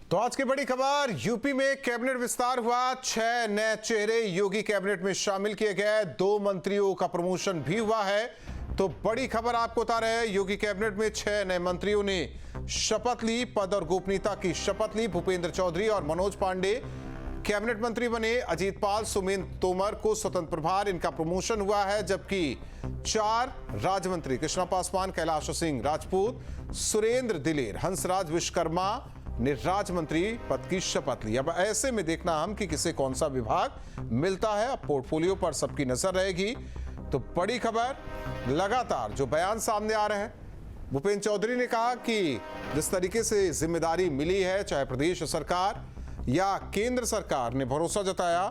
तो आज की बड़ी खबर, यूपी में कैबिनेट विस्तार हुआ। 6 नए चेहरे योगी कैबिनेट में शामिल किए गए। 2 मंत्रियों का प्रमोशन भी हुआ है। तो बड़ी खबर आपको बता रहे हैं, योगी कैबिनेट में 6 नए मंत्रियों ने शपथ ली। पद और गोपनीयता की शपथ ली। भूपेंद्र चौधरी और मनोज पांडे कैबिनेट मंत्री बने। अजीत पाल, सुमेंद्र तोमर को स्वतंत्र प्रभार, इनका प्रमोशन हुआ है। जबकि 4 राज्य मंत्री कृष्णा पासवान, कैलाश सिंह राजपूत, सुरेंद्र दिलेर, हंसराज विश्वकर्मा ने राज्य मंत्री पद की शपथ ली। अब ऐसे में देखना हम कि किसे कौन सा विभाग मिलता है। अब पोर्टफोलियो पर सबकी नजर रहेगी। तो बड़ी खबर, लगातार जो बयान सामने आ रहे हैं, भूपेंद्र चौधरी ने कहा कि जिस तरीके से जिम्मेदारी मिली है, चाहे प्रदेश सरकार या केंद्र सरकार ने भरोसा जताया,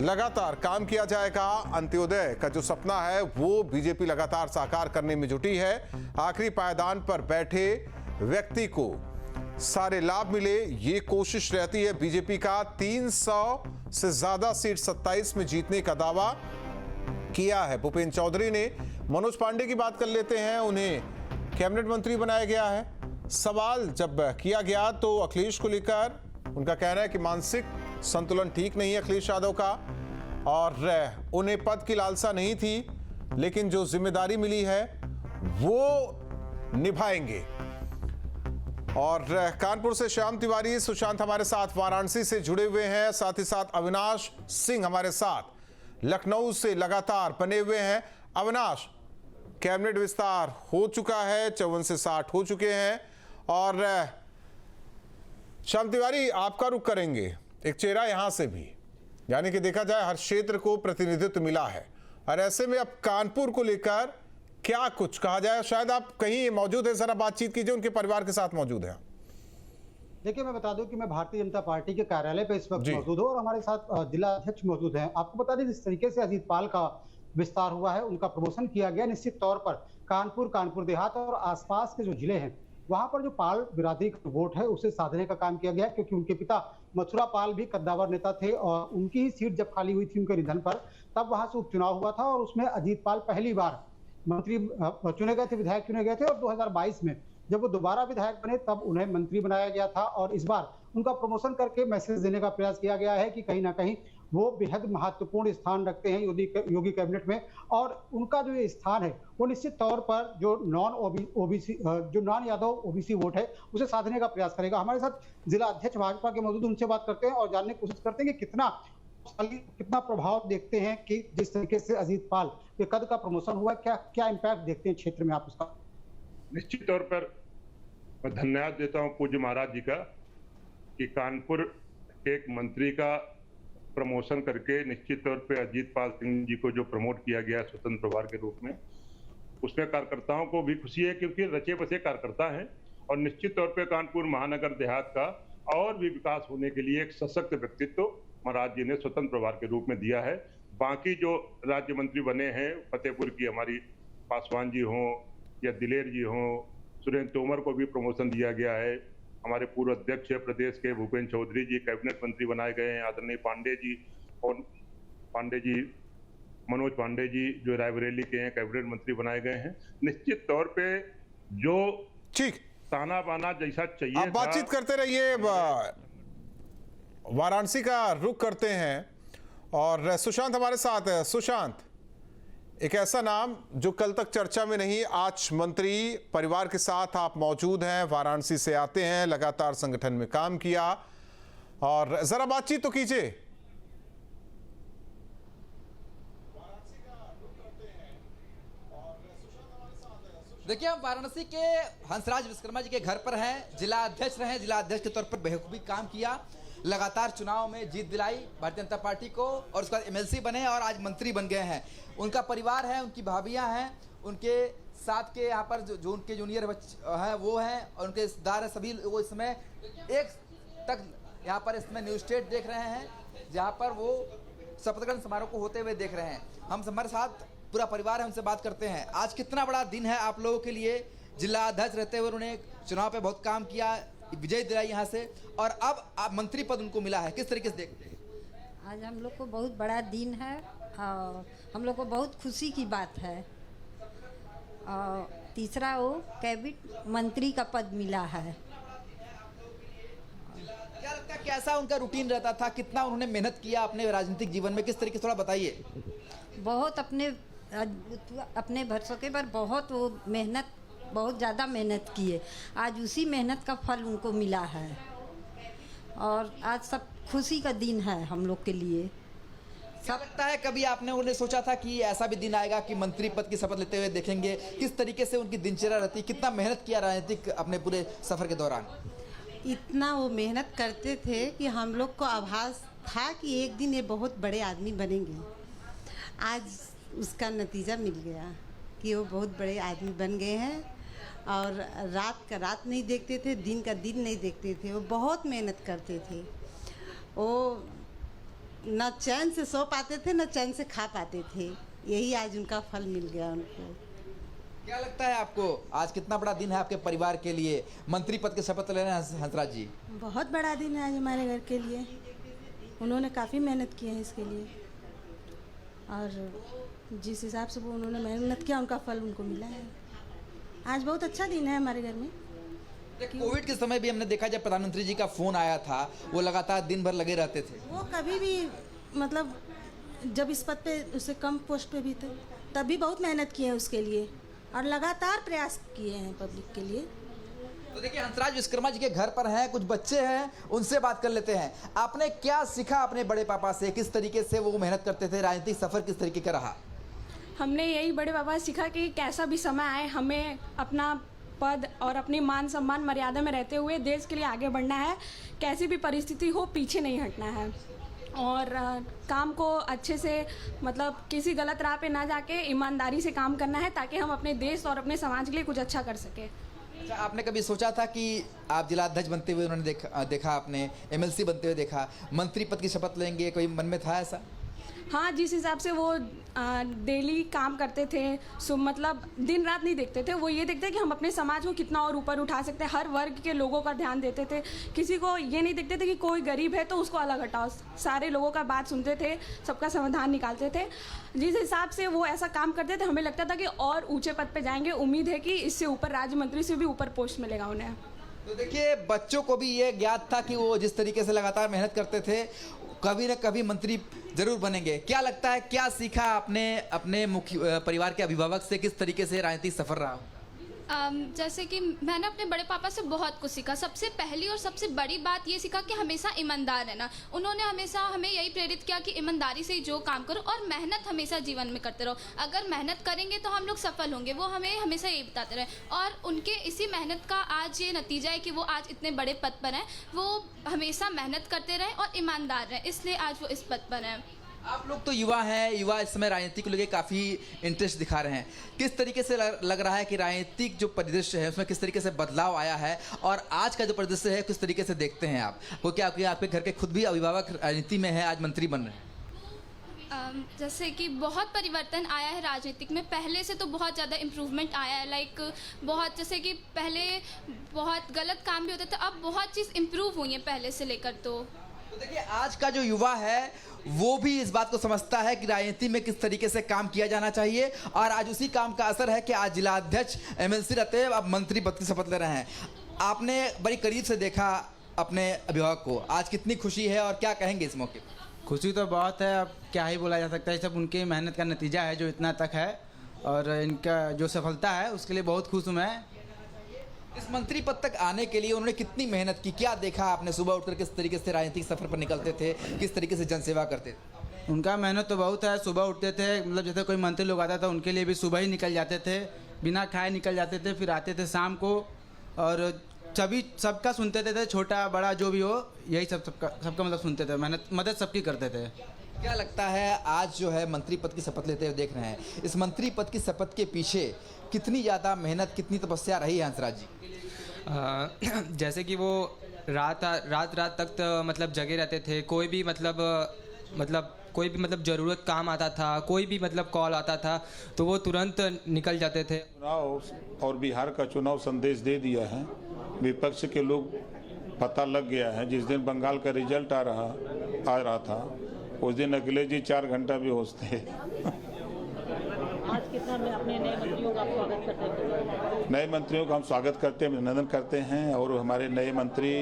लगातार काम किया जाएगा। अंत्योदय का जो सपना है वो बीजेपी लगातार साकार करने में जुटी है। आखिरी पायदान पर बैठे व्यक्ति को सारे लाभ मिले, ये कोशिश रहती है बीजेपी का। 300 से ज्यादा सीट 27 में जीतने का दावा किया है भूपेंद्र चौधरी ने। मनोज पांडे की बात कर लेते हैं, उन्हें कैबिनेट मंत्री बनाया गया है। सवाल जब किया गया तो अखिलेश को लेकर उनका कहना है कि मानसिक संतुलन ठीक नहीं है अखिलेश यादव का, और उन्हें पद की लालसा नहीं थी, लेकिन जो जिम्मेदारी मिली है वो निभाएंगे। और कानपुर से श्याम तिवारी, सुशांत हमारे साथ वाराणसी से जुड़े हुए हैं, साथ ही साथ अविनाश सिंह हमारे साथ लखनऊ से लगातार बने हुए हैं। अविनाश, कैबिनेट विस्तार हो चुका है, 54 से 60 हो चुके हैं, और श्याम तिवारी आपका रुख करेंगे। एक चेहरा यहां से भी, यानी कि देखा जाए हर क्षेत्र को प्रतिनिधित्व मिला है, और ऐसे में अब कानपुर को लेकर क्या कुछ कहा जाए। शायद आप कहीं मौजूद है, जरा बातचीत कीजिए, उनके परिवार के साथ मौजूद हैं। देखिए, मैं बता दूं कि मैं भारतीय जनता पार्टी के कार्यालय पे इस वक्त मौजूद हूं, और हमारे साथ जिला अध्यक्ष मौजूद हैं। आपको बता दें, जिस तरीके से अजीत पाल का विस्तार हुआ है, उनका प्रमोशन किया गया, निश्चित तौर पर कानपुर देहात और आसपास के जो जिले हैं वहां पर जो पाल बिरादरी का वोट है उसे साधने का काम किया गया, क्योंकि उनके पिता मथुरा पाल भी कद्दावर नेता थे, और उनकी ही सीट जब खाली हुई थी उनके निधन पर, तब वहां से उपचुनाव हुआ था, और उसमें अजीत पाल पहली बार मंत्री चुने गए थे, विधायक चुने गए थे, और 2022 में जब वो दोबारा विधायक बने तब उन्हें मंत्री बनाया गया था। और इस बार उनका प्रमोशन करके मैसेज देने का प्रयास किया गया है कि कहीं ना कहीं वो बेहद महत्वपूर्ण स्थान रखते हैं योगी कैबिनेट में, और उनका जो ये स्थान है वो निश्चित तौर पर जो नॉन यादव ओबीसी वोट है उसे साधने का प्रयास करेगा। हमारे साथ जिला अध्यक्ष भाजपा के मौजूद, उनसे बात करते हैं और जानने की कोशिश करते हैं कि कितना प्रभाव देखते हैं कि जिस तरीके से अजीत पाल के कद का प्रमोशन हुआ, क्या इम्पैक्ट देखते हैं क्षेत्र में आप उसका। निश्चित तौर पर मैं धन्यवाद देता हूं पूज्य महाराज जी का कि कानपुर के एक मंत्री का प्रमोशन करके निश्चित तौर पे अजीत पाल सिंह जी को जो प्रमोट किया गया स्वतंत्र प्रभार के रूप में, उसमें कार्यकर्ताओं को भी खुशी है, क्योंकि रचे बसे कार्यकर्ता हैं। और निश्चित तौर पे कानपुर महानगर देहात का और भी विकास होने के लिए एक सशक्त व्यक्तित्व महाराज जी ने स्वतंत्र प्रभार के रूप में दिया है। बाकी जो राज्य मंत्री बने हैं, फतेहपुर की हमारी पासवान जी हों या दिलेर जी हों, सुरेंद्र तोमर को भी प्रमोशन दिया गया है। हमारे पूर्व अध्यक्ष प्रदेश के भूपेंद्र चौधरी जी कैबिनेट मंत्री बनाए गए हैं। आदरणीय मनोज पांडे जी जो रायबरेली के हैं कैबिनेट मंत्री बनाए गए हैं। निश्चित तौर पे जो ठीक ताना बाना जैसा चाहिए, आप बातचीत करते रहिए। वाराणसी का रुख करते हैं, और सुशांत हमारे साथ है। सुशांत, एक ऐसा नाम जो कल तक चर्चा में नहीं, आज मंत्री परिवार के साथ आप मौजूद हैं, वाराणसी से आते हैं, लगातार संगठन में काम किया, और जरा बातचीत तो कीजिए। देखिए, हम वाराणसी के हंसराज विश्वकर्मा जी के घर पर हैं। जिला अध्यक्ष रहे, जिला अध्यक्ष के तौर पर बेखूबी काम किया, लगातार चुनाव में जीत दिलाई भारतीय जनता पार्टी को, और उसके बाद एमएलसी बने और आज मंत्री बन गए हैं। उनका परिवार है, उनकी भाभियां हैं, उनके साथ के यहाँ पर जो उनके जूनियर बच्चे हैं वो हैं, और उनके रिश्तेदार हैं सभी। वो इसमें एक तक यहाँ पर इसमें न्यूज स्टेट देख रहे हैं, जहाँ पर वो शपथ ग्रहण समारोह को होते हुए देख रहे हैं। हम हमारे साथ पूरा परिवार है, उनसे बात करते हैं। आज कितना बड़ा दिन है आप लोगों के लिए, जिला अध्यक्ष रहते हुए उन्होंने चुनाव पे बहुत काम किया, विजय दिलाई यहाँ से, और अब आप मंत्री पद उनको मिला है, किस तरीके से देखते हैं? आज हम लोग को बहुत बड़ा दिन है, और हम लोग को बहुत खुशी की बात है। और तीसरा वो कैबिनेट मंत्री का पद मिला है। कैसा उनका रूटीन रहता था, कितना उन्होंने मेहनत किया अपने राजनीतिक जीवन में, किस तरीके से, थोड़ा बताइए। बहुत अपने भरसके पर बहुत वो मेहनत, बहुत ज़्यादा मेहनत किए। आज उसी मेहनत का फल उनको मिला है और आज सब खुशी का दिन है हम लोग के लिए। क्या लगता है कभी आपने उन्हें सोचा था कि ऐसा भी दिन आएगा कि मंत्री पद की शपथ लेते हुए देखेंगे? किस तरीके से उनकी दिनचर्या रहती, कितना मेहनत किया राजनीतिक अपने पूरे सफर के दौरान? इतना वो मेहनत करते थे कि हम लोग को आभास था कि एक दिन ये बहुत बड़े आदमी बनेंगे। आज उसका नतीजा मिल गया कि वो बहुत बड़े आदमी बन गए हैं और रात का रात नहीं देखते थे, दिन का दिन नहीं देखते थे। वो बहुत मेहनत करते थे। वो न चैन से सो पाते थे, न चैन से खा पाते थे। यही आज उनका फल मिल गया उनको। क्या लगता है आपको आज कितना बड़ा दिन है आपके परिवार के लिए? मंत्री पद की शपथ ले रहे हैं हंसराज जी। बहुत बड़ा दिन है आज हमारे घर के लिए। उन्होंने काफ़ी मेहनत की है इसके लिए और जिस हिसाब से वो उन्होंने मेहनत किया उनका फल उनको मिला है। आज बहुत अच्छा दिन है हमारे घर में। कोविड के समय भी हमने देखा जब प्रधानमंत्री जी का फोन आया था, वो लगातार दिन भर लगे रहते थे। वो कभी भी मतलब जब इस पद पे उससे कम पोस्ट पे भी थे तब भी बहुत मेहनत की है उसके लिए और लगातार प्रयास किए हैं पब्लिक के लिए। तो देखिए हंसराज विश्वकर्मा जी के घर पर हैं, कुछ बच्चे हैं, उनसे बात कर लेते हैं। आपने क्या सीखा अपने बड़े पापा से? किस तरीके से वो मेहनत करते थे? राजनीतिक सफर किस तरीके का रहा? हमने यही बड़े पापा से सीखा कि कैसा भी समय आए हमें अपना पद और अपनी मान सम्मान मर्यादा में रहते हुए देश के लिए आगे बढ़ना है। कैसी भी परिस्थिति हो पीछे नहीं हटना है और काम को अच्छे से मतलब किसी गलत राह पे ना जाके ईमानदारी से काम करना है ताकि हम अपने देश और अपने समाज के लिए कुछ अच्छा कर सकें। अच्छा, आपने कभी सोचा था कि आप जिलाध्यक्ष बनते हुए उन्होंने देखा आपने MLC बनते हुए देखा, मंत्री पद की शपथ लेंगे, कोई मन में था ऐसा? हाँ, जिस हिसाब से वो डेली काम करते थे, मतलब दिन रात नहीं देखते थे। वो ये देखते कि हम अपने समाज को कितना और ऊपर उठा सकते हैं। हर वर्ग के लोगों का ध्यान देते थे। किसी को ये नहीं देखते थे कि कोई गरीब है तो उसको अलग हटाओ। सारे लोगों का बात सुनते थे, सबका समाधान निकालते थे। जिस हिसाब से वो ऐसा काम करते थे हमें लगता था कि और ऊँचे पद पर जाएंगे। उम्मीद है कि इससे ऊपर राज्य मंत्री से भी ऊपर पोस्ट मिलेगा उन्हें। तो देखिए बच्चों को भी ये ज्ञात था कि वो जिस तरीके से लगातार मेहनत करते थे कभी न कभी मंत्री जरूर बनेंगे। क्या लगता है, क्या सीखा आपने अपने मुख्य परिवार के अभिभावक से? किस तरीके से राजनीतिक सफर रहा? जैसे कि मैंने अपने बड़े पापा से बहुत कुछ सीखा। सबसे पहली और सबसे बड़ी बात ये सीखा कि हमेशा ईमानदार रहना। उन्होंने हमेशा हमें यही प्रेरित किया कि ईमानदारी से जो काम करो और मेहनत हमेशा जीवन में करते रहो। अगर मेहनत करेंगे तो हम लोग सफल होंगे, वो हमें हमेशा यही बताते रहे। और उनके इसी मेहनत का आज ये नतीजा है कि वो आज इतने बड़े पद पर हैं। वो हमेशा मेहनत करते रहे और ईमानदार रहे, इसलिए आज वो इस पद पर हैं। आप लोग तो युवा हैं, युवा इस समय राजनीति को लेकर काफ़ी इंटरेस्ट दिखा रहे हैं। किस तरीके से लग रहा है कि राजनीतिक जो परिदृश्य है उसमें किस तरीके से बदलाव आया है और आज का जो परिदृश्य है किस तरीके से देखते हैं आप? वो क्या आपके घर के खुद भी अभिभावक राजनीति में है, आज मंत्री बन रहे हैं? जैसे कि बहुत परिवर्तन आया है राजनीतिक में। पहले से तो बहुत ज़्यादा इम्प्रूवमेंट आया है। लाइक बहुत, जैसे कि पहले बहुत गलत काम भी होते थे, अब बहुत चीज़ इम्प्रूव हुई है पहले से लेकर। तो देखिए आज का जो युवा है वो भी इस बात को समझता है कि राजनीति में किस तरीके से काम किया जाना चाहिए और आज उसी काम का असर है कि आज जिलाध्यक्ष MLC रहते हैं, अब मंत्री पद की शपथ ले रहे हैं। आपने बड़ी करीब से देखा अपने अभिभावक को, आज कितनी खुशी है और क्या कहेंगे इस मौके पर? खुशी तो बहुत है, अब क्या ही बोला जा सकता है। सब उनकी मेहनत का नतीजा है जो इतना तक है और इनका जो सफलता है उसके लिए बहुत खुश हूँ मैं। इस मंत्री पद तक आने के लिए उन्होंने कितनी मेहनत की? क्या देखा आपने? सुबह उठकर किस तरीके से राजनीतिक सफर पर निकलते थे, किस तरीके से जनसेवा करते थे? उनका मेहनत तो बहुत है। सुबह उठते थे, मतलब जैसे कोई मंत्री लोग आता था उनके लिए भी सुबह ही निकल जाते थे, बिना खाए निकल जाते थे, फिर आते थे शाम को और सबका सुनते थे, छोटा बड़ा जो भी हो, यही सबका मतलब सुनते थे, मेहनत मदद सबकी करते थे। क्या लगता है आज जो है मंत्री पद की शपथ लेते हुए देख रहे हैं, इस मंत्री पद की शपथ के पीछे कितनी ज़्यादा मेहनत, कितनी तपस्या रही है हंसराज जी? जैसे कि वो रात तक मतलब जगे रहते थे। कोई भी मतलब ज़रूरत काम आता था, कोई भी मतलब कॉल आता था तो वो तुरंत निकल जाते थे। चुनाव और बिहार का चुनाव संदेश दे दिया है। विपक्ष के लोग पता लग गया है। जिस दिन बंगाल का रिजल्ट आ रहा था उस दिन अखिलेश जी 4 घंटा भी होश थे। कितना अपने नए मंत्रियों का स्वागत करते हैं? नए मंत्रियों का हम स्वागत करते हैं, अभिनंदन करते हैं और हमारे नए मंत्री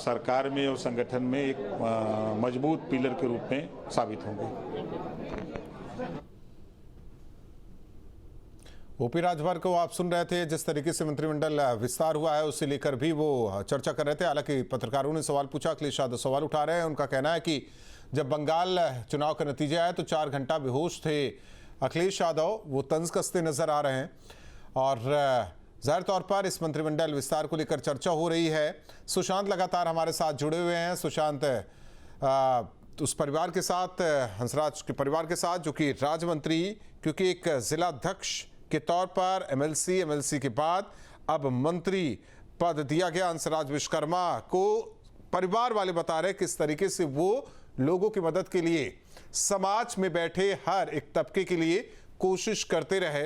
सरकार में और संगठन में एक मजबूत पिलर के रूप में साबित होंगे। ओपी राजभर को आप सुन रहे थे। जिस तरीके से मंत्रिमंडल विस्तार हुआ है उसे लेकर भी वो चर्चा कर रहे थे। हालांकि पत्रकारों ने सवाल पूछा, अखिलेश यादव सवाल उठा रहे हैं। उनका कहना है कि जब बंगाल चुनाव का नतीजा आया तो 4 घंटा बेहोश थे अखिलेश यादव, वो तंज कसते नजर आ रहे हैं। और जाहिर तौर पर इस मंत्रिमंडल विस्तार को लेकर चर्चा हो रही है। सुशांत लगातार हमारे साथ जुड़े हुए हैं। सुशांत, उस परिवार के साथ, हंसराज के परिवार के साथ, जो कि राज्य मंत्री, क्योंकि एक जिलाध्यक्ष के तौर पर एमएलसी के बाद अब मंत्री पद दिया गया हंसराज विश्वकर्मा को, परिवार वाले बता रहे किस तरीके से वो लोगों की मदद के लिए, समाज में बैठे हर एक तबके के लिए कोशिश करते रहे।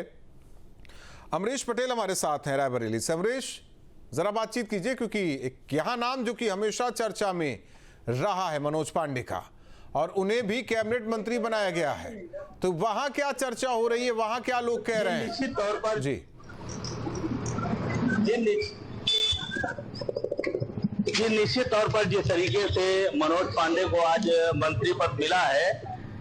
अमरीश पटेल हमारे साथ हैं रायबरेली से। अमरीश, जरा बातचीत कीजिए, क्योंकि एक यहाँ नाम जो कि हमेशा चर्चा में रहा है मनोज पांडे का, और उन्हें भी कैबिनेट मंत्री बनाया गया है, तो वहां क्या चर्चा हो रही है, वहां क्या लोग कह रहे हैं? निश्चित तौर पर जी, निश्चित तौर पर जिस तरीके से मनोज पांडे को आज मंत्री पद मिला है,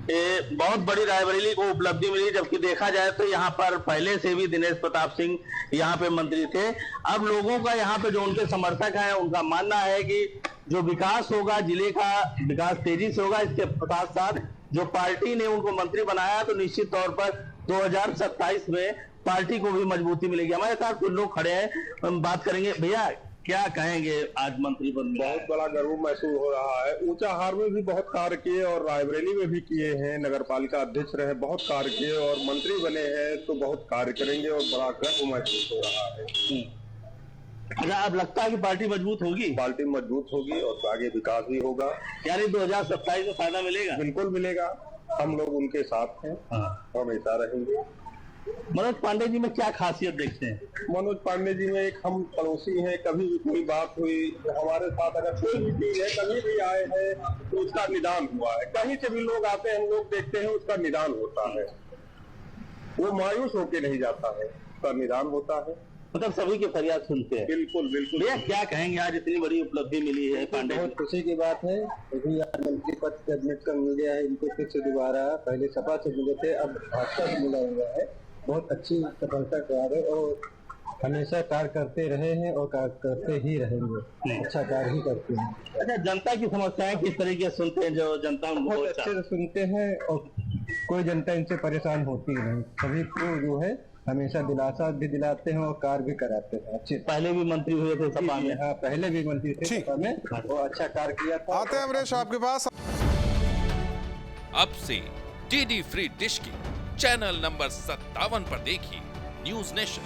ये बहुत बड़ी रायबरेली को उपलब्धि मिली। जबकि देखा जाए तो यहाँ पर पहले से भी दिनेश प्रताप सिंह यहाँ पे मंत्री थे। अब लोगों का यहाँ पे जो उनके समर्थक हैं, उनका मानना है कि जो विकास होगा, जिले का विकास तेजी से होगा। इसके साथ साथ जो पार्टी ने उनको मंत्री बनाया, तो निश्चित तौर पर 2027 में पार्टी को भी मजबूती मिलेगी। हमारे साथ कुछ लोग खड़े हैं, हम बात करेंगे। भैया, क्या कहेंगे आज मंत्री पद? बहुत बड़ा गर्व महसूस हो रहा है। ऊंचाहार में भी बहुत कार्य किए और रायबरेली में भी किए हैं, नगर पालिका अध्यक्ष रहे, बहुत कार्य किए और मंत्री बने हैं तो बहुत कार्य करेंगे और बड़ा गर्व महसूस हो रहा है। अच्छा, अब लगता है कि पार्टी मजबूत होगी? पार्टी मजबूत होगी और आगे विकास भी होगा। यानी 2027 में फायदा मिलेगा? बिल्कुल मिलेगा। हम लोग उनके साथ हैं, हमेशा रहेंगे। मनोज पांडे जी में क्या खासियत देखते हैं? मनोज पांडे जी में एक हम पड़ोसी हैं, कभी भी कोई बात हुई तो हमारे साथ अगर कोई भी चीज है, कभी भी आए हैं तो उसका निदान हुआ है। कहीं से भी लोग आते हैं, हम लोग देखते हैं, उसका निदान होता है। वो मायूस होके नहीं जाता है, उसका निदान होता है। मतलब सभी की फरियाद सुनते हैं? बिल्कुल बिल्कुल। भैया, क्या कहेंगे, आज इतनी बड़ी उपलब्धि मिली है पांडे? बहुत खुशी की बात है। अभी आज मंत्री पद कैबिनेट का मिल गया है इनको, फिर से दोबारा, पहले सपा से मिले थे, अब भाजपा से मिला हुआ है। बहुत अच्छी सफलता का है और हमेशा कार्य करते रहे हैं और कार्य करते ही रहेंगे। अच्छा कार्य ही करते हैं। अच्छा, जनता की समस्याएं किस तरीके से सुनते हैं? जो जनता बहुत अच्छे से सुनते हैं और कोई जनता इनसे परेशान होती नहीं। सभी को जो है हमेशा दिलासा भी दिलाते हैं और कार्य भी कराते हैं अच्छे। पहले भी मंत्री हुए थे सपा में? हाँ, पहले भी मंत्री थे सपा में और अच्छा कार्य किया था। आते हैं अमरीश आपके पास। अब से डीडी फ्री डिश की चैनल नंबर 57 पर देखिए न्यूज नेशन।